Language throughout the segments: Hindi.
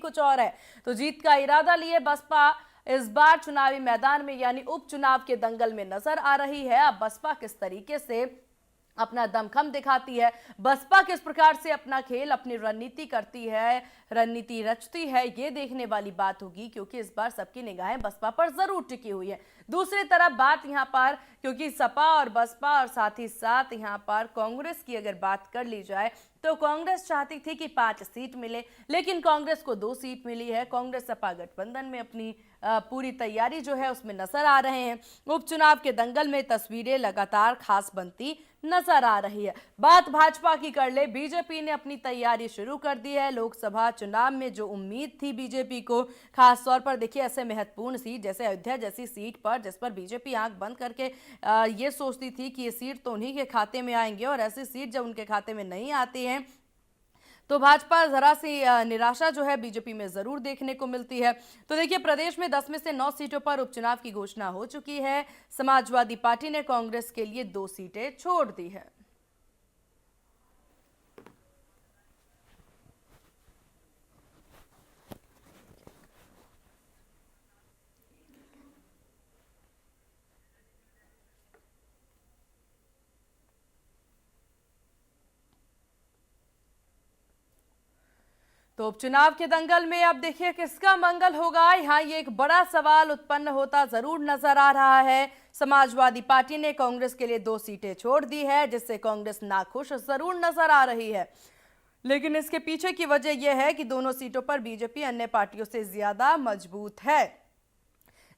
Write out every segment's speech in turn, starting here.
कुछ और है। तो जीत का इरादा लिए बसपा इस बार चुनावी मैदान में यानी उपचुनाव के दंगल में नजर आ रही है। अब बसपा किस तरीके से अपना दमखम दिखाती है, बसपा किस प्रकार से अपना खेल, अपनी रणनीति करती है, रणनीति रचती है, ये देखने वाली बात होगी, क्योंकि इस बार सबकी निगाहें बसपा पर जरूर टिकी हुई है। दूसरी तरफ बात यहां पर, क्योंकि सपा और बसपा और साथ ही साथ यहां पर कांग्रेस की अगर बात कर ली जाए तो कांग्रेस चाहती थी कि 5 सीट मिले, लेकिन कांग्रेस को 2 सीट मिली है। कांग्रेस सपा गठबंधन में अपनी पूरी तैयारी जो है उसमें नजर आ रहे हैं। उपचुनाव के दंगल में तस्वीरें लगातार खास बनती नजर आ रही है। बात भाजपा की कर ले, बीजेपी ने अपनी तैयारी शुरू कर दी है। लोकसभा चुनाव में जो उम्मीद थी बीजेपी को, खास तौर पर देखिए ऐसे महत्वपूर्ण सीट जैसे अयोध्या जैसी सीट पर, जिस पर बीजेपी आंख बंद करके ये सोचती थी कि ये सीट तो उन्हीं के खाते में आएंगे, और ऐसी सीट जब उनके खाते में नहीं आती है तो भाजपा जरा सी निराशा जो है बीजेपी में जरूर देखने को मिलती है। तो देखिए प्रदेश में 10 में से 9 सीटों पर उपचुनाव की घोषणा हो चुकी है। समाजवादी पार्टी ने कांग्रेस के लिए 2 सीटें छोड़ दी है। तो उपचुनाव के दंगल में अब देखिए किसका मंगल होगा, यहाँ ये एक बड़ा सवाल उत्पन्न होता जरूर नजर आ रहा है। समाजवादी पार्टी ने कांग्रेस के लिए 2 सीटें छोड़ दी है, जिससे कांग्रेस नाखुश जरूर नजर आ रही है, लेकिन इसके पीछे की वजह यह है कि दोनों सीटों पर बीजेपी अन्य पार्टियों से ज्यादा मजबूत है।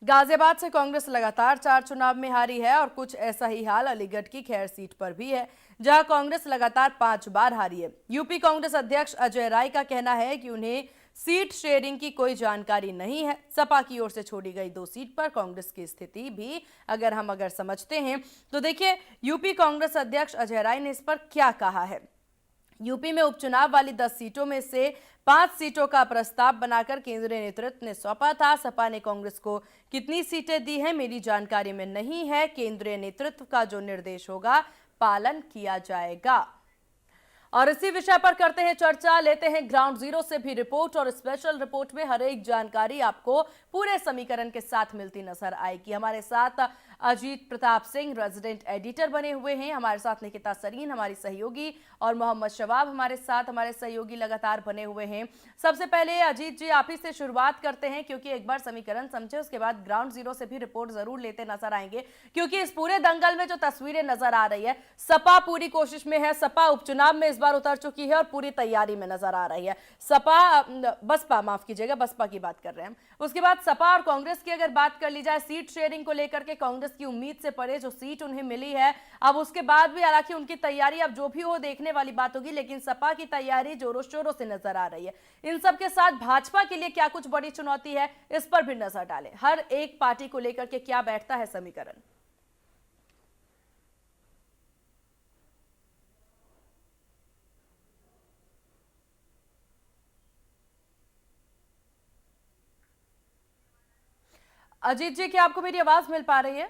गाजियाबाद से कांग्रेस लगातार 4 चुनाव में हारी है, और कुछ ऐसा ही हाल अलीगढ़ की खैर सीट पर भी है, जहां कांग्रेस लगातार 5 बार हारी है। यूपी कांग्रेस अध्यक्ष अजय राय का कहना है कि उन्हें सीट शेयरिंग की कोई जानकारी नहीं है। सपा की ओर से छोड़ी गई 2 सीट पर कांग्रेस की स्थिति भी अगर समझते हैं तो देखिए यूपी कांग्रेस अध्यक्ष अजय राय ने इस पर क्या कहा है। यूपी में उपचुनाव वाली 10 सीटों में से 5 सीटों का प्रस्ताव बनाकर केंद्रीय नेतृत्व ने सौंपा था। सपा ने कांग्रेस को कितनी सीटें दी हैं मेरी जानकारी में नहीं है। केंद्रीय नेतृत्व का जो निर्देश होगा पालन किया जाएगा। और इसी विषय पर करते हैं चर्चा, लेते हैं ग्राउंड जीरो से भी रिपोर्ट, और स्पेशल रिपोर्ट में हर एक जानकारी आपको पूरे समीकरण के साथ मिलती नजर आएगी। हमारे साथ अजीत प्रताप सिंह रेजिडेंट एडिटर बने हुए हैं, हमारे साथ निकिता सरीन हमारी सहयोगी, और मोहम्मद शवाब हमारे साथ हमारे सहयोगी लगातार बने हुए हैं। सबसे पहले अजीत जी आप ही से शुरुआत करते हैं, क्योंकि एक बार समीकरण समझे उसके बाद ग्राउंड जीरो से भी रिपोर्ट जरूर लेते नजर आएंगे, क्योंकि इस पूरे दंगल में जो तस्वीरें नजर आ रही है, सपा पूरी कोशिश में है, सपा उपचुनाव में इस बार उतर चुकी है और पूरी तैयारी में नजर आ रही है। बसपा माफ कीजिएगा, बसपा की बात कर रहे हैं। उसके बाद सपा और कांग्रेस की अगर बात कर ली जाए, सीट शेयरिंग को लेकर के कांग्रेस की उम्मीद से परे जो सीट उन्हें मिली है, अब उसके बाद भी हालांकि उनकी तैयारी अब जो भी हो देखने वाली बात होगी, लेकिन सपा की तैयारी जोरों शोरों से नजर आ रही है। इन सब के साथ भाजपा के लिए क्या कुछ बड़ी चुनौती है, इस पर भी नजर डालें। हर एक पार्टी को लेकर के क्या बैठता है समीकरण। अजीत जी क्या आपको मेरी आवाज मिल पा रही है?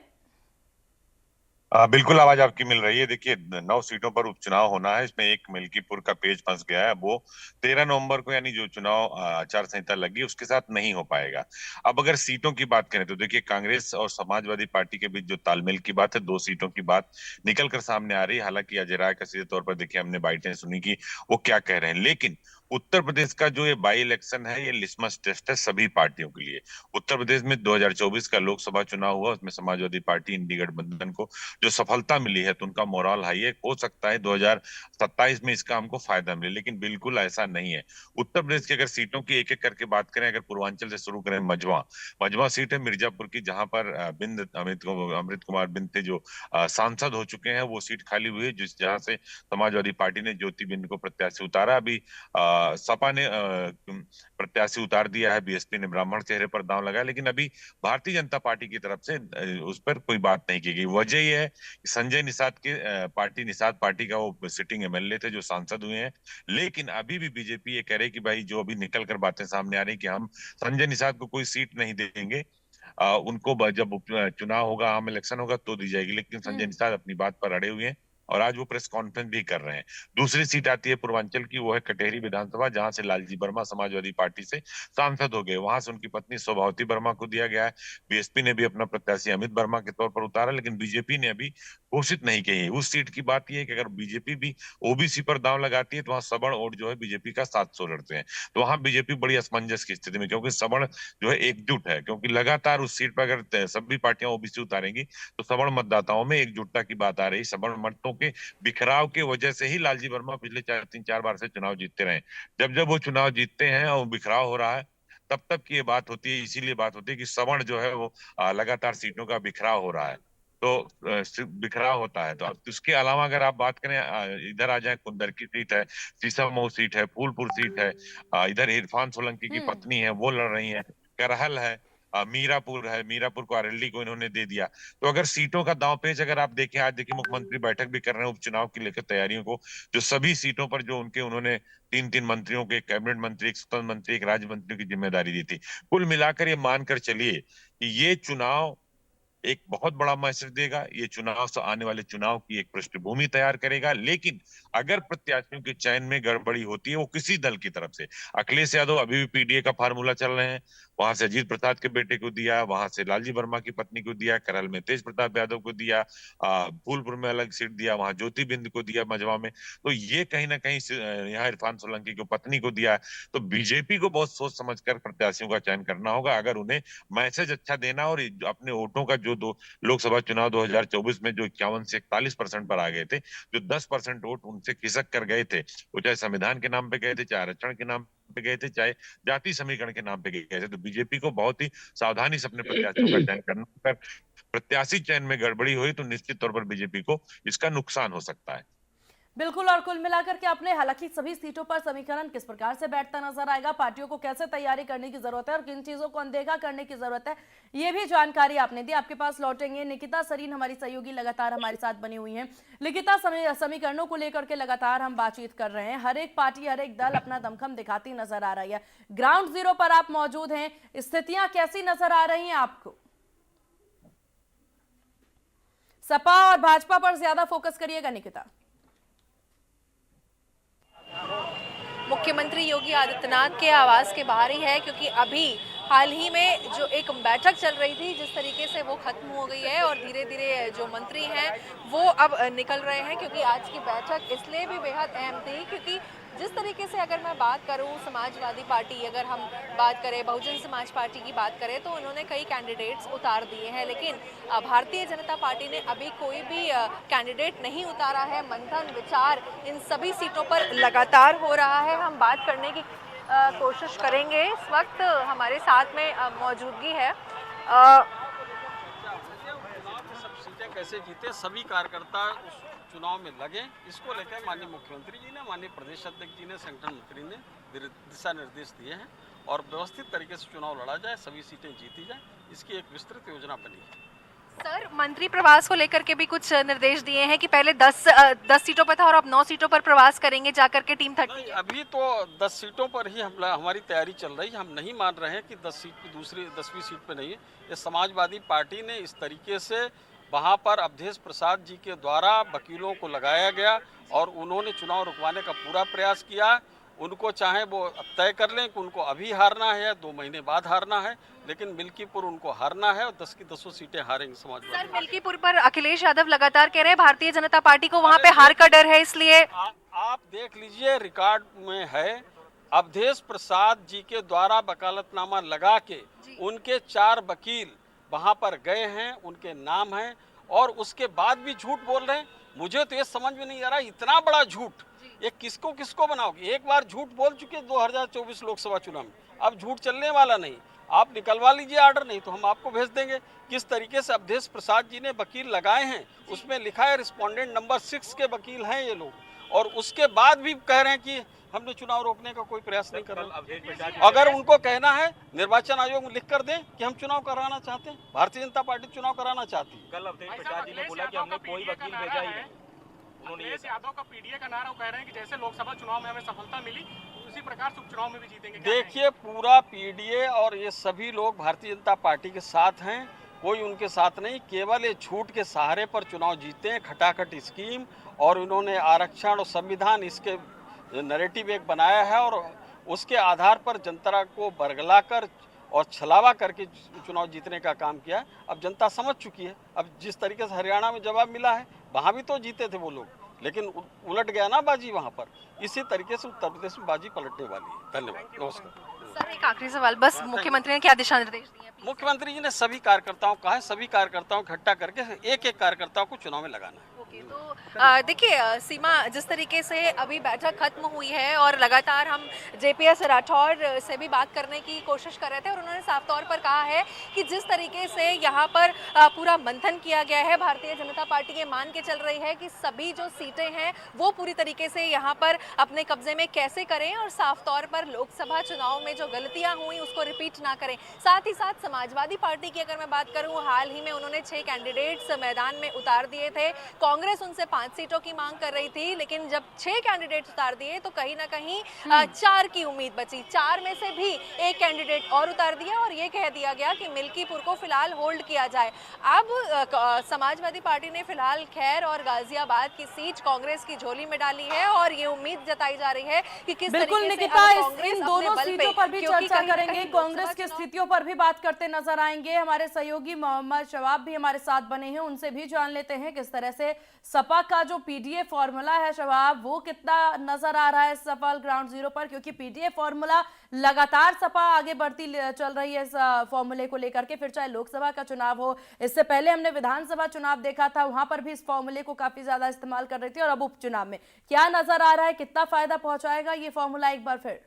बिल्कुल आवाज आपकी मिल रही है। देखिए 9 सीटों पर उपचुनाव होना है, इसमें एक मिल्कीपुर का पेज फंस गया है, वो 13 नवंबर को यानी जो चुनाव आचार संहिता लगी उसके साथ नहीं हो पाएगा। अब अगर सीटों की बात करें तो देखिए कांग्रेस और समाजवादी पार्टी के बीच जो तालमेल की बात है, 2 सीटों की बात निकल कर सामने आ रही है। हालांकि अजय राय का सीधे तौर पर देखिए हमने बाइटें सुनी कि वो क्या कह रहे हैं, लेकिन उत्तर प्रदेश का जो ये बाई इलेक्शन है ये लिटमस टेस्ट है सभी पार्टियों के लिए। उत्तर प्रदेश में 2024 का लोकसभा चुनाव हुआ, उसमें समाजवादी पार्टी इंडी गठबंधन को जो सफलता मिली है तो उनका मोरल हाई है। हो सकता है 2027 में इसका हमको फायदा मिले, लेकिन बिल्कुल ऐसा नहीं है। उत्तर प्रदेश की अगर सीटों की एक एक करके बात करें, अगर पूर्वांचल से शुरू करें, मझवा मझवा सीट है मिर्जापुर की, जहां पर बिंद अमृत कुमार बिंद थे जो सांसद हो चुके हैं, वो सीट खाली हुई है, जिस जहां से समाजवादी पार्टी ने ज्योति बिंद को प्रत्याशी उतारा। अभी सपा ने प्रत्याशी उतार दिया है, बीएसपी ने ब्राह्मण चेहरे पर दांव लगाया, लेकिन अभी भारतीय जनता पार्टी की तरफ से उस पर कोई बात नहीं की गई। वजह यह है संजय निषाद के निषाद पार्टी का वो सिटिंग एमएलए थे जो सांसद हुए हैं, लेकिन अभी भी बीजेपी ये कह रही कि भाई जो अभी निकल कर बातें सामने आ रही कि हम संजय निषाद को कोई सीट नहीं देंगे, उनको जब चुनाव होगा, आम इलेक्शन होगा तो दी जाएगी, लेकिन संजय निषाद अपनी बात पर अड़े हुए हैं और आज वो प्रेस कॉन्फ्रेंस भी कर रहे हैं। दूसरी सीट आती है पूर्वांचल की, वो है कटेहरी विधानसभा, जहां से लालजी वर्मा समाजवादी पार्टी से सांसद हो गए। वहां से उनकी पत्नी शोभावती वर्मा को दिया गया है। बीएसपी ने भी अपना प्रत्याशी अमित वर्मा के तौर पर उतारा, लेकिन बीजेपी ने अभी घोषित नहीं की है। उस सीट की बात यह है कि अगर बीजेपी भी ओबीसी पर दांव लगाती है तो वहां सवर्ण वोट जो है बीजेपी का 700 लड़ते हैं। तो वहां बीजेपी बड़ी असमंजस की स्थिति में, क्योंकि सवर्ण जो है एकजुट है, क्योंकि लगातार उस सीट पर अगर सभी पार्टियां ओबीसी उतारेंगी तो सवर्ण मतदाताओं में एकजुटता की बात आ रही। सवर्ण मतों के बिखराव के वजह से ही लालजी वर्मा पिछले 3-4 बार से चुनाव जीतते रहे। जब जब वो चुनाव जीतते हैं और बिखराव हो रहा है, तब तब की ये बात होती है, इसीलिए बात होती है कि सवर्ण जो है वो लगातार सीटों का बिखराव हो रहा है। तो बिखराव होता है। तो अब उसके अलावा अगर आप बात करें, इधर आ जाए, कुंदर की सीट है, सीसामऊ सीट है, फूलपुर सीट है, इधर इरफान सोलंकी की हम्म। पत्नी है वो लड़ रही है, करहल है, मीरापुर है, मीरापुर को आरएलडी को इन्होंने दे दिया। तो अगर सीटों का दांवपेच अगर आप देखें, आज देखिए मुख्यमंत्री बैठक भी कर रहे हैं उपचुनाव की लेकर तैयारियों को, जो सभी सीटों पर जो उन्होंने 3-3 मंत्रियों के, कैबिनेट मंत्री, एक स्वतंत्र मंत्री, एक राज्य मंत्री की जिम्मेदारी दी थी। कुल मिलाकर ये मानकर चलिए कि ये चुनाव एक बहुत बड़ा मैसेज देगा। ये चुनाव से आने वाले चुनाव की एक पृष्ठभूमि तैयार करेगा। लेकिन अगर प्रत्याशियों के चयन में गड़बड़ी होती है, वो किसी दल की तरफ से, अखिलेश यादव अभी भी पीडीए का फार्मूला चल रहे हैं, वहां से अजीत प्रसाद के बेटे को दिया, वहां से लालजी वर्मा की पत्नी को दिया, करहल में तेज प्रताप यादव को दिया, फूलपुर में अलग सीट दिया, वहां ज्योति बिंद को दिया मझवा में। तो ये कहीं ना कहीं यहाँ इरफान सोलंकी को पत्नी को दिया। तो बीजेपी को बहुत सोच समझकर प्रत्याशियों का चयन करना होगा, अगर उन्हें मैसेज अच्छा देना और अपने वोटों का जो दो लोकसभा चुनाव 2024 में जो 51 से 41% पर आ गए थे, जो 10% वोट उनसे खिसक कर गए थे, वो चाहे संविधान के नाम पे गए थे, चाहे आरक्षण के नाम पे गए थे, चाहे जाति समीकरण के नाम पे गए थे, तो बीजेपी को बहुत ही सावधानी से अपने प्रत्याशियों का चयन करना। अगर प्रत्याशी चयन में गड़बड़ी हुई तो निश्चित तौर पर बीजेपी को इसका नुकसान हो सकता है। बिल्कुल। और कुल मिलाकर के अपने हालांकि सभी सीटों पर समीकरण किस प्रकार से बैठता नजर आएगा, पार्टियों को कैसे तैयारी करने की जरूरत है और किन चीजों को अनदेखा करने की जरूरत है, ये भी जानकारी आपने दी। आपके पास लौटेंगे। निकिता सरीन हमारी सहयोगी लगातार हमारे साथ बनी हुई हैं। निकिता, समीकरणों को लेकर के लगातार हम बातचीत कर रहे हैं। हर एक पार्टी, हर एक दल अपना दमखम दिखाती नजर आ रही है। ग्राउंड जीरो पर आप मौजूद हैं, स्थितियां कैसी नजर आ रही हैं आपको? सपा और भाजपा पर ज्यादा फोकस करिएगा निकिता। मुख्यमंत्री योगी आदित्यनाथ के आवास के बाहर ही है, क्योंकि अभी हाल ही में जो एक बैठक चल रही थी, जिस तरीके से वो खत्म हो गई है और धीरे धीरे जो मंत्री हैं वो अब निकल रहे हैं, क्योंकि आज की बैठक इसलिए भी बेहद अहम थी क्योंकि जिस तरीके से अगर मैं बात करूं, समाजवादी पार्टी, अगर हम बात करें बहुजन समाज पार्टी की बात करें, तो उन्होंने कई कैंडिडेट्स उतार दिए हैं, लेकिन भारतीय जनता पार्टी ने अभी कोई भी कैंडिडेट नहीं उतारा है। मंथन विचार इन सभी सीटों पर लगातार हो रहा है। हम बात करने की कोशिश करेंगे। इस वक्त हमारे साथ में मौजूदगी है। सब सीटें कैसे जीते, सभी कार्यकर्ता उस चुनाव में लगे, इसको लेकर माननीय मुख्यमंत्री जी ने, माननीय प्रदेश अध्यक्ष जी ने, संगठन मंत्री ने दिशा निर्देश दिए हैं और व्यवस्थित तरीके से चुनाव लड़ा जाए, सभी सीटें जीती जाए, इसकी एक विस्तृत योजना बनी है। सर, मंत्री प्रवास को लेकर के भी कुछ निर्देश दिए हैं कि पहले 10 सीटों पर था और अब 9 सीटों पर प्रवास करेंगे जाकर के टीम 30। अभी तो 10 सीटों पर ही हमारी तैयारी चल रही है। हम नहीं मान रहे हैं कि 10 सीट की दूसरी 10वीं सीट पर नहीं है। ये समाजवादी पार्टी ने इस तरीके से वहाँ पर अवधेश प्रसाद जी के द्वारा वकीलों को लगाया गया और उन्होंने चुनाव रुकवाने का पूरा प्रयास किया। उनको चाहे वो तय कर लें कि उनको अभी हारना है या 2 महीने बाद हारना है, लेकिन मिल्कीपुर उनको हारना है और 10 की 10 सीटें हारेंगे समाजवादी। सर, मिल्कीपुर पर अखिलेश यादव लगातार कह रहे हैं भारतीय जनता पार्टी को वहाँ पे हार का डर है, इसलिए आप देख लीजिए, रिकॉर्ड में है, अवधेश प्रसाद जी के द्वारा वकालतनामा लगा के उनके 4 वकील वहाँ पर गए हैं, उनके नाम हैं, और उसके बाद भी झूठ बोल रहे हैं। मुझे तो ये समझ में नहीं आ रहा, इतना बड़ा झूठ ये किसको किसको बनाओगे। एक बार झूठ बोल चुके 2024 लोकसभा चुनाव में, अब झूठ चलने वाला नहीं। आप निकलवा लीजिए आर्डर, नहीं तो हम आपको भेज देंगे। किस तरीके से अवधेश प्रसाद जी ने वकील लगाए हैं, उसमें लिखा है रिस्पोंडेंट नंबर 6 के वकील हैं ये लोग, और उसके बाद भी कह रहे हैं कि हमने चुनाव रोकने का कोई प्रयास नहीं कर रहा। अगर उनको कहना है, निर्वाचन आयोग में लिख कर दें कि हम चुनाव कराना चाहते हैं, भारतीय जनता पार्टी चुनाव कराना चाहती है। कल अवधेश प्रसाद जी ने बोला कि हमने कोई वकील भेजा ही नहीं। अखिलेश यादव का पीडीए का नारा, वो कह रहे हैं कि जैसे लोकसभा चुनाव में हमें सफलता मिली, उसी प्रकार से उपचुनाव में भी जीतेंगे। देखिए, पूरा पीडीए और ये सभी लोग भारतीय जनता पार्टी के साथ हैं। कोई उनके साथ नहीं, केवल ये झूठ के सहारे पर चुनाव जीते हैं, खटाखट स्कीम, और उन्होंने आरक्षण और संविधान इसके नैरेटिव एक बनाया है और उसके आधार पर जनता को बरगलाकर और छलावा करके चुनाव जीतने का काम किया। अब जनता समझ चुकी है। अब जिस तरीके से हरियाणा में जवाब मिला है, वहाँ भी तो जीते थे वो लोग, लेकिन उलट गया ना बाजी वहाँ पर। इसी तरीके से उत्तर प्रदेश में बाजी पलटने वाली है। धन्यवाद, नमस्कार। सर एक आखिरी सवाल, बस मुख्यमंत्री ने क्या दिशा निर्देश दिए हैं? मुख्यमंत्री जी ने सभी कार्यकर्ताओं को कहा है, सभी कार्यकर्ताओं को इकट्ठा करके एक एक कार्यकर्ताओं को चुनाव में लगाना है। ओके, तो देखिए सीमा, जिस तरीके से अभी बैठक खत्म हुई है और लगातार हम जेपीएस राठौर से भी बात करने की कोशिश कर रहे थे और उन्होंने साफ तौर पर कहा है कि जिस तरीके से यहाँ पर पूरा मंथन किया गया है, भारतीय जनता पार्टी ये मान के चल रही है कि सभी जो सीटें हैं वो पूरी तरीके से यहाँ पर अपने कब्जे में कैसे करें और साफ तौर पर लोकसभा चुनाव में जो गलतियाँ हुई उसको रिपीट ना करें। साथ ही साथ समाजवादी पार्टी की अगर मैं बात करूँ, हाल ही में उन्होंने 6 कैंडिडेट्स मैदान में उतार दिए थे। कांग्रेस उनसे 5 सीटों की मांग कर रही थी, लेकिन जब 6 कैंडिडेट उतार दिए तो कहीं ना कहीं 4 की उम्मीद बची। 4 में से भी एक कैंडिडेट और उतार दिया और ये कह दिया गया कि मिल्कीपुर को फिलहाल होल्ड किया जाए। अब समाजवादी पार्टी ने फिलहाल खैर और गाजियाबाद की सीट कांग्रेस की झोली में डाली है और ये उम्मीद जताई जा रही है कि किस बिल्कुल तरीके से निकिता, अब कांग्रेस इन अपने दोनों बल सीटों पे, पर भी क्योंकि चर्चा कहीं ना करेंगे, कहीं कांग्रेस लोकसभा की चुनाव स्थितियों पर भी बात करते नजर आएंगे। हमारे सहयोगी मोहम्मद शवाब भी हमारे साथ बने हैं, उनसे भी जान लेते हैं किस तरह से सपा का जो पीडीए फॉर्मूला है शवाब, वो कितना नजर आ रहा है सफल ग्राउंड जीरो पर, क्योंकि पीडीए फॉर्मूला लगातार सपा आगे बढ़ती चल रही है इस फॉर्मूले को लेकर के, फिर चाहे लोकसभा का चुनाव हो, इससे पहले हमने विधानसभा चुनाव देखा था, वहां पर भी इस फॉर्मूले को काफी ज्यादा इस्तेमाल कर रही थी, और अब उपचुनाव में क्या नजर आ रहा है, कितना फायदा पहुंचाएगा ये फॉर्मूला एक बार फिर?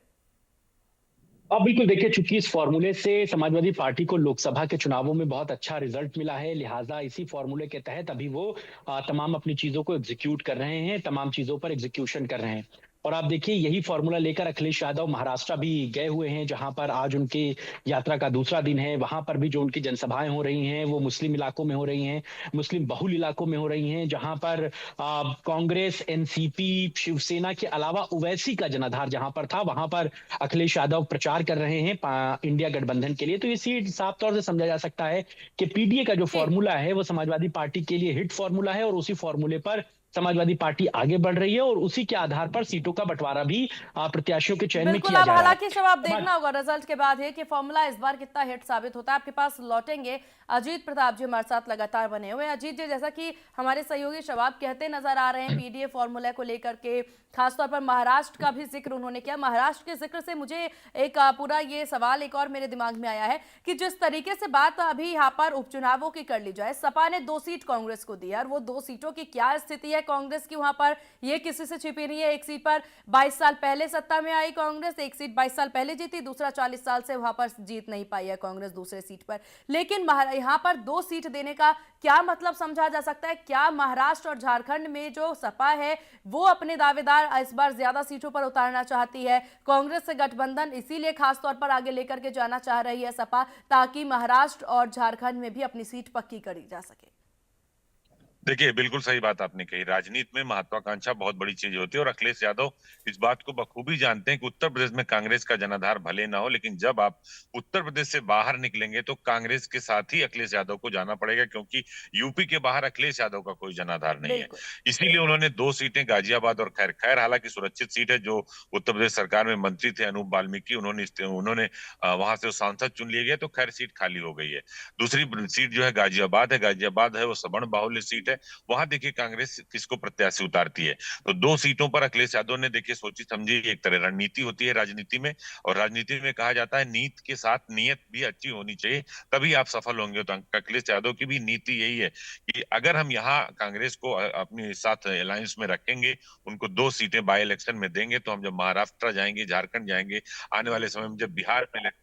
अब बिल्कुल देखिए, चूंकि इस फॉर्मूले से समाजवादी पार्टी को लोकसभा के चुनावों में बहुत अच्छा रिजल्ट मिला है, लिहाजा इसी फॉर्मूले के तहत अभी वो तमाम अपनी चीजों को एग्जीक्यूट कर रहे हैं, तमाम चीजों पर एग्जीक्यूशन कर रहे हैं। और आप देखिए, यही फॉर्मूला लेकर अखिलेश यादव महाराष्ट्र भी गए हुए हैं, जहां पर आज उनकी यात्रा का दूसरा दिन है। वहां पर भी जो उनकी जनसभाएं हो रही हैं वो मुस्लिम इलाकों में हो रही हैं, मुस्लिम बहुल इलाकों में हो रही हैं, जहां पर कांग्रेस, एनसीपी, शिवसेना के अलावा ओवैसी का जनाधार जहां पर था, वहां पर अखिलेश यादव प्रचार कर रहे हैं इंडिया गठबंधन के लिए। तो ये सीट साफ तौर से समझा जा सकता है कि पीडीए का जो फॉर्मूला है वो समाजवादी पार्टी के लिए हिट फॉर्मूला है, और उसी फॉर्मूले पर समाजवादी पार्टी आगे बढ़ रही है, और उसी के आधार पर सीटों का बंटवारा भी प्रत्याशियों के चयन में बिल्कुल, किया अब जा रहा है। हालांकि जवाब देखना होगा रिजल्ट के बाद है कि फॉर्मूला इस बार कितना हिट साबित होता है। आपके पास लौटेंगे, अजीत प्रताप जी हमारे साथ लगातार बने हुए हैं। अजीत जी, जैसा कि हमारे सहयोगी शवाब कहते नजर आ रहे हैं पीडीए फॉर्मूला को लेकर के, खासतौर पर महाराष्ट्र का भी जिक्र उन्होंने किया। महाराष्ट्र के जिक्र से मुझे एक पूरा ये सवाल एक और मेरे दिमाग में आया है कि जिस तरीके से बात अभी यहाँ पर उपचुनावों की कर ली जाए, सपा ने 2 सीट कांग्रेस को दी है, और वो 2 सीटों की क्या स्थिति है कांग्रेस की वहां पर, ये किसी से छिपी नहीं है। एक सीट पर 22 साल पहले सत्ता में आई कांग्रेस, एक सीट 22 साल पहले जीती, दूसरा 40 साल से वहां पर जीत नहीं पाई है कांग्रेस दूसरे सीट पर। लेकिन यहाँ पर 2 सीट देने का क्या मतलब समझा जा सकता है? क्या महाराष्ट्र और झारखंड में जो सपा है वो अपने दावेदार इस बार ज्यादा सीटों पर उतारना चाहती है? कांग्रेस से गठबंधन इसीलिए खासतौर पर आगे लेकर के जाना चाह रही है सपा, ताकि महाराष्ट्र और झारखंड में भी अपनी सीट पक्की करी जा सके। देखिए, बिल्कुल सही बात आपने कही। राजनीति में महत्वाकांक्षा बहुत बड़ी चीज होती है, और अखिलेश यादव इस बात को बखूबी जानते हैं कि उत्तर प्रदेश में कांग्रेस का जनाधार भले ना हो, लेकिन जब आप उत्तर प्रदेश से बाहर निकलेंगे तो कांग्रेस के साथ ही अखिलेश यादव को जाना पड़ेगा, क्योंकि यूपी के बाहर अखिलेश यादव का कोई जनाधार नहीं है। इसीलिए उन्होंने 2 सीटें गाजियाबाद और खैर हालांकि सुरक्षित सीट है, जो उत्तर प्रदेश सरकार में मंत्री थे अनूप वाल्मीकि, उन्होंने वहां से सांसद चुन लिए गए, तो खैर सीट खाली हो गई है। दूसरी सीट जो है गाजियाबाद है वो सवर्ण बाहुल्य सीट है। वहां देखिए कांग्रेस किसको प्रत्याशी उतारती है। तो 2 सीटों पर अखिलेश यादव ने देखिए सोची समझी, एक तरह रणनीति होती है राजनीति में, और राजनीति में कहा जाता है नीति के साथ नियत भी अच्छी होनी चाहिए, तभी आप सफल होंगे। तो अखिलेश यादव की भी नीति यही है कि अगर हम यहाँ कांग्रेस को अपने साथ अलायंस में रखेंगे, उनको 2 सीटें बाई इलेक्शन में देंगे, तो हम जब महाराष्ट्र जाएंगे, झारखंड जाएंगे, आने वाले समय में जब बिहार में इलेक्शन,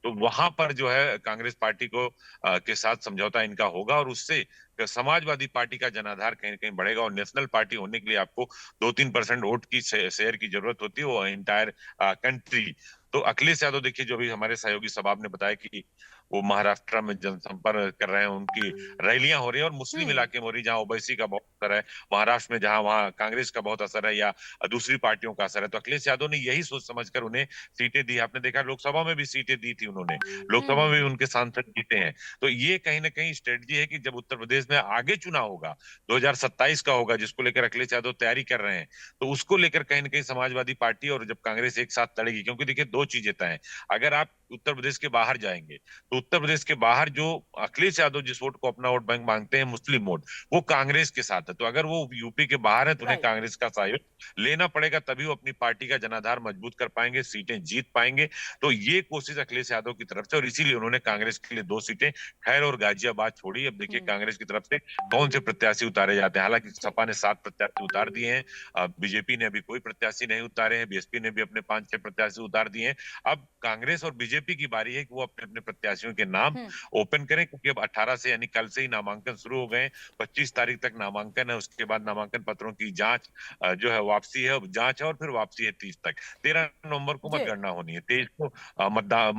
तो वहां पर जो है कांग्रेस पार्टी को के साथ समझौता इनका होगा, और उससे समाजवादी पार्टी का जनाधार कहीं न कहीं बढ़ेगा। और नेशनल पार्टी होने के लिए आपको 2-3% वोट की शेयर की जरूरत होती है, वो एंटायर कंट्री तो अखिलेश यादव देखिए, जो भी हमारे सहयोगी सबाब ने बताया कि वो महाराष्ट्र में जनसंपर्क कर रहे हैं, उनकी रैलियां हो रही है और मुस्लिम इलाके में हो रही है, जहाँ ओवैसी का बहुत असर है, महाराष्ट्र में जहां वहां कांग्रेस का बहुत असर है या दूसरी पार्टियों का असर है। तो अखिलेश यादव ने यही सोच समझकर उन्हें सीटें दी। आपने देखा लोकसभा में भी सीटें दी थी उन्होंने, लोकसभा में भी उनके सांसद जीते हैं। तो ये कहीं ना कहीं स्ट्रेटजी है कि जब उत्तर प्रदेश में आगे चुनाव होगा, 2027 का होगा, जिसको लेकर अखिलेश यादव तैयारी कर रहे हैं, तो उसको लेकर कहीं ना कहीं समाजवादी पार्टी और जब कांग्रेस एक साथ लड़ेगी, क्योंकि देखिए दो चीजें तय हैं। अगर आप उत्तर प्रदेश के बाहर जाएंगे तो उत्तर प्रदेश के बाहर जो अखिलेश यादव जिस वोट को अपना वोट बैंक मांगते हैं, मुस्लिम वोट, वो कांग्रेस के साथ है। तो अगर वो यूपी के बाहर है तो उन्हें राइट। कांग्रेस का सहयोग लेना पड़ेगा, तभी वो अपनी पार्टी का जनाधार मजबूत कर पाएंगे, सीटें जीत पाएंगे। तो ये कोशिश अखिलेश यादव की तरफ से, और इसीलिए उन्होंने कांग्रेस के लिए 2 सीटें खैर और गाजियाबाद छोड़ी। अब देखिए कांग्रेस की तरफ से कौन से प्रत्याशी उतारे जाते हैं। हालांकि सपा ने 7 प्रत्याशी उतार दिए हैं, बीजेपी ने अभी कोई प्रत्याशी नहीं उतारे हैं, बीएसपी ने भी अपने 5-6 प्रत्याशी उतार दिए हैं। अब कांग्रेस और बीजेपी की बारी है कि वो अपने अपने प्रत्याशियों के नाम ओपन करें, क्योंकि अब 18 से यानी कल से ही नामांकन शुरू हो गए। 25 तारीख तक नामांकन है, उसके बाद नामांकन पत्रों की जांच जो है वापसी है, जांच है और फिर वापसी है 30 तक। 13 नवंबर को जी। मतगणना होनी है, 23 को मतदान,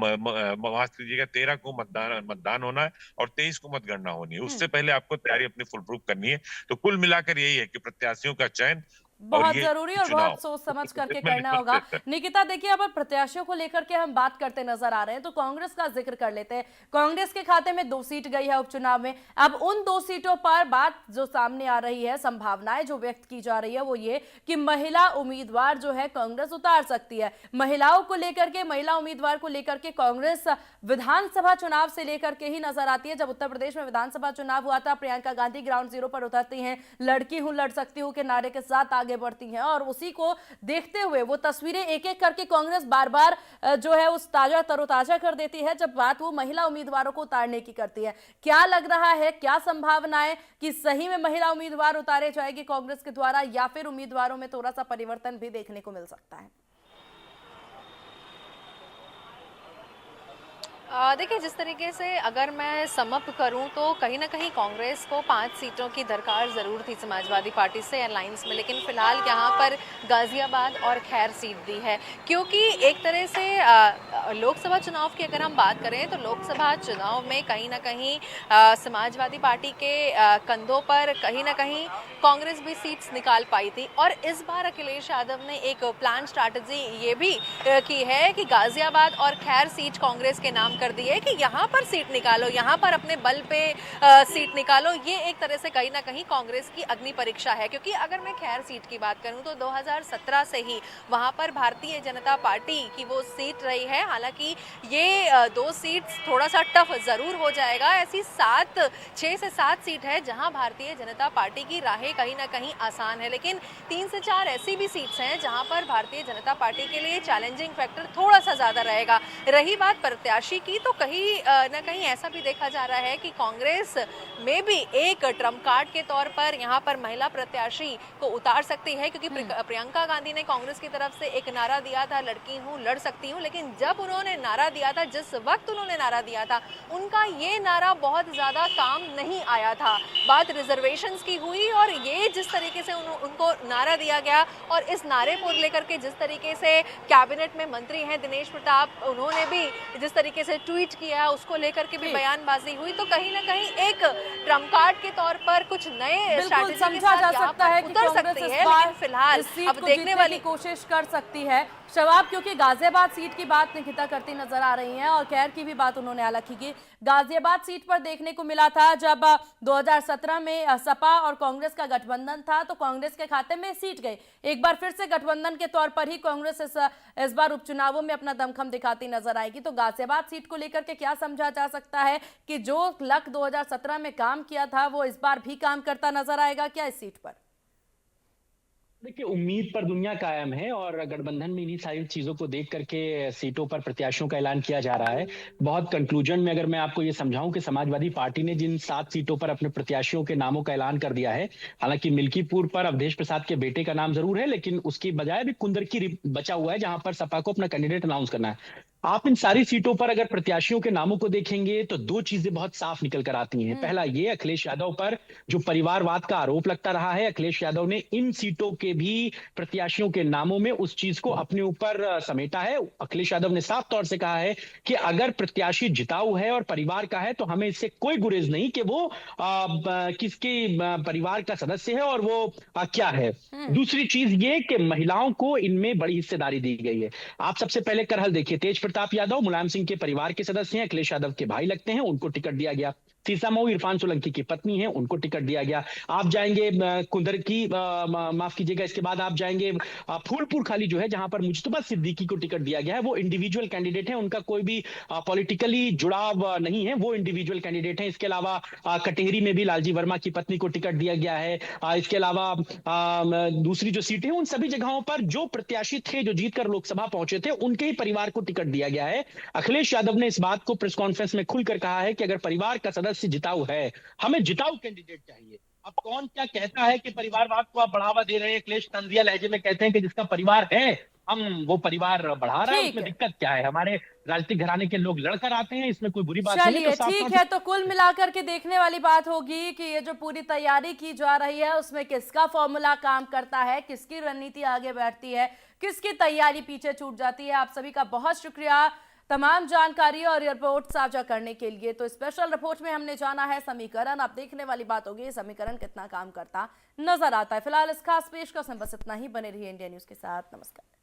माफ कीजिएगा, 13 को मतदान होना है और 23 को मतगणना होनी है। उससे पहले आपको तैयारी अपनी फुल प्रूफ करनी है। तो कुल मिलाकर यही है कि प्रत्याशियों का चयन और बहुत ये जरूरी और चुनाव बहुत सोच समझ करके इसमें करना निष्पक्ष होगा। है। निकिता देखिए, अब प्रत्याशियों को लेकर के हम बात करते नजर आ रहे हैं तो कांग्रेस का जिक्र कर लेते हैं। कांग्रेस के खाते में 2 सीट गई है उपचुनाव में। अब उन 2 सीटों पर बात जो सामने आ रही है, संभावनाएं जो व्यक्त की जा रही है वो ये कि महिला उम्मीदवार जो है कांग्रेस उतार सकती है। महिलाओं को लेकर के, महिला उम्मीदवार को लेकर के कांग्रेस विधानसभा चुनाव से लेकर के ही नजर आती है। जब उत्तर प्रदेश में विधानसभा चुनाव हुआ था, प्रियंका गांधी ग्राउंड जीरो पर उतरती हैं, लड़की हूं लड़ सकती हूं के नारे के साथ आगे बढ़ती हैं, और उसी को देखते हुए वो तस्वीरें एक एक करके कांग्रेस बार बार जो है उस तरोताजा कर देती है जब बात वो महिला उम्मीदवारों को उतारने की करती है। क्या लग रहा है, क्या संभावनाएं कि सही में महिला उम्मीदवार उतारे जाएगी कांग्रेस के द्वारा, या फिर उम्मीदवारों में थोड़ा सा परिवर्तन भी देखने को मिल सकता है? देखिए, जिस तरीके से अगर मैं समअप करूं तो कहीं ना कहीं कांग्रेस को 5 सीटों की दरकार ज़रूर थी समाजवादी पार्टी से अलायंस में, लेकिन फिलहाल यहाँ पर गाजियाबाद और खैर सीट दी है। क्योंकि एक तरह से लोकसभा चुनाव की अगर हम बात करें तो लोकसभा चुनाव में कहीं ना कहीं समाजवादी पार्टी के कंधों पर कहीं ना कहीं कांग्रेस भी सीट्स निकाल पाई थी। और इस बार अखिलेश यादव ने एक प्लान स्ट्रैटेजी ये भी की है कि गाजियाबाद और खैर सीट कांग्रेस के नाम कर दी है कि यहाँ पर सीट निकालो, यहाँ पर अपने बल पे सीट निकालो। ये एक तरह से कहीं ना कहीं कांग्रेस की अग्नि परीक्षा है। क्योंकि अगर मैं खैर सीट की बात करूं तो 2017 से ही वहाँ पर भारतीय जनता पार्टी की वो सीट रही है। हालांकि ये 2 सीट थोड़ा सा टफ जरूर हो जाएगा। ऐसी 6 से 7 सीट है जहाँ भारतीय जनता पार्टी की राहें कहीं ना कहीं आसान है, लेकिन 3 से 4 ऐसी भी सीट्स हैं जहाँ पर भारतीय जनता पार्टी के लिए चैलेंजिंग फैक्टर थोड़ा सा ज्यादा रहेगा। रही बात प्रत्याशी की, तो कहीं ना कहीं ऐसा भी देखा जा रहा है कि कांग्रेस में भी एक ट्रम्प कार्ड के तौर पर यहाँ पर महिला प्रत्याशी को उतार सकती है। क्योंकि प्रियंका गांधी ने कांग्रेस की तरफ से एक नारा दिया था, लड़की हूँ लड़ सकती हूँ, लेकिन जब उन्होंने नारा दिया था, जिस वक्त उन्होंने नारा दिया था, उनका ये नारा बहुत ज्यादा काम नहीं आया था। बात रिजर्वेशंस की हुई और ये जिस तरीके से उनको नारा दिया गया और इस नारे को लेकर के जिस तरीके से कैबिनेट में मंत्री हैं दिनेश प्रताप, उन्होंने भी जिस तरीके से ट्वीट किया, उसको लेकर के भी बयानबाजी हुई, तो कहीं ना कहीं एक ट्रम्प कार्ड के तौर पर कुछ नए स्ट्रैटेजी समझा जा सकता है कि उतर सकती है। लेकिन फिलहाल अब देखने वाली कोशिश कर सकती है शबाब, क्योंकि गाजियाबाद सीट की बात निकिता करती नजर आ रही हैं और खैर की भी बात उन्होंने हालांकि की। गाजियाबाद सीट पर देखने को मिला था जब 2017 में सपा और कांग्रेस का गठबंधन था तो कांग्रेस के खाते में सीट गई। एक बार फिर से गठबंधन के तौर पर ही कांग्रेस इस बार उपचुनावों में अपना दमखम दिखाती नजर आएगी। तो गाजियाबाद सीट को लेकर के क्या समझा जा सकता है कि जो लक 2017 में काम किया था वो इस बार भी काम करता नजर आएगा क्या इस सीट पर? देखिए, उम्मीद पर दुनिया कायम है और गठबंधन में इन्हीं सारी चीजों को देख करके सीटों पर प्रत्याशियों का ऐलान किया जा रहा है। बहुत कंक्लूजन में अगर मैं आपको ये समझाऊं कि समाजवादी पार्टी ने जिन 7 सीटों पर अपने प्रत्याशियों के नामों का ऐलान कर दिया है, हालांकि मिल्कीपुर पर अवधेश प्रसाद के बेटे का नाम जरूर है, लेकिन उसकी बजाय भी कुंदरकी बचा हुआ है जहां पर सपा को अपना कैंडिडेट अनाउंस करना है। आप इन सारी सीटों पर अगर प्रत्याशियों के नामों को देखेंगे तो दो चीजें बहुत साफ निकल कर आती हैं। पहला ये, अखिलेश यादव पर जो परिवारवाद का आरोप लगता रहा है, अखिलेश यादव ने इन सीटों के भी प्रत्याशियों के नामों में उस चीज को अपने ऊपर समेटा है। अखिलेश यादव ने साफ तौर से कहा है कि अगर प्रत्याशी जिताऊ है और परिवार का है तो हमें इससे कोई गुरेज नहीं कि वो किसके परिवार का सदस्य है और वो क्या है। दूसरी चीज ये कि महिलाओं को इनमें बड़ी हिस्सेदारी दी गई है। आप सबसे पहले करहल देखिए, तेज प्रताप यादव मुलायम सिंह के परिवार के सदस्य हैं, अखिलेश यादव के भाई लगते हैं, उनको टिकट दिया गया। सीसा मऊ इरफान सोलंकी की पत्नी है, उनको टिकट दिया गया। आप जाएंगे कुंदर की माफ कीजिएगा, इसके बाद आप जाएंगे फूलपुर खाली जो है, जहां पर मुजतबा सिद्दीकी को टिकट दिया गया है। वो इंडिविजुअल कैंडिडेट है, उनका कोई भी पॉलिटिकली जुड़ाव नहीं है, वो इंडिविजुअल कैंडिडेट है। इसके अलावा कटेहरी में भी लालजी वर्मा की पत्नी को टिकट दिया गया है। इसके अलावा दूसरी जो सीटें हैं उन सभी जगहों पर जो प्रत्याशी थे जो जीतकर लोकसभा पहुंचे थे उनके ही परिवार को टिकट दिया गया है। अखिलेश यादव ने इस बात को प्रेस कॉन्फ्रेंस में खुलकर कहा है कि अगर परिवार का सदस्य जिताऊ है, हमें जिताऊ कैंडिडेट चाहिए। अब कौन क्या कहता है कि परिवारवाद को आप बढ़ावा दे रहे हैं, अखिलेश तंजिया लहजे में कहते हैं कि जिसका परिवार है हम वो परिवार बढ़ा रहे हैं, ठीक उसमें है। दिक्कत क्या है? हमारे राजनीतिक घराने के लोग लड़कर आते हैं, इसमें कोई बुरी बात नहीं है। चलिए तो साफ ठीक तौर है, तो कुल मिलाकर के देखने वाली बात होगी कि ये जो पूरी तैयारी की जा रही है उसमें किसका फॉर्मूला काम करता है, किसकी रणनीति आगे बैठती है, किसकी तैयारी पीछे छूट जाती है। आप सभी का बहुत शुक्रिया तमाम जानकारी और रिपोर्ट साझा करने के लिए। तो स्पेशल रिपोर्ट में हमने जाना है समीकरण। अब देखने वाली बात होगी ये समीकरण कितना काम करता नजर आता है। फिलहाल इस खास पेशकश में बस इतना ही। बने रहिए इंडिया न्यूज के साथ। नमस्कार।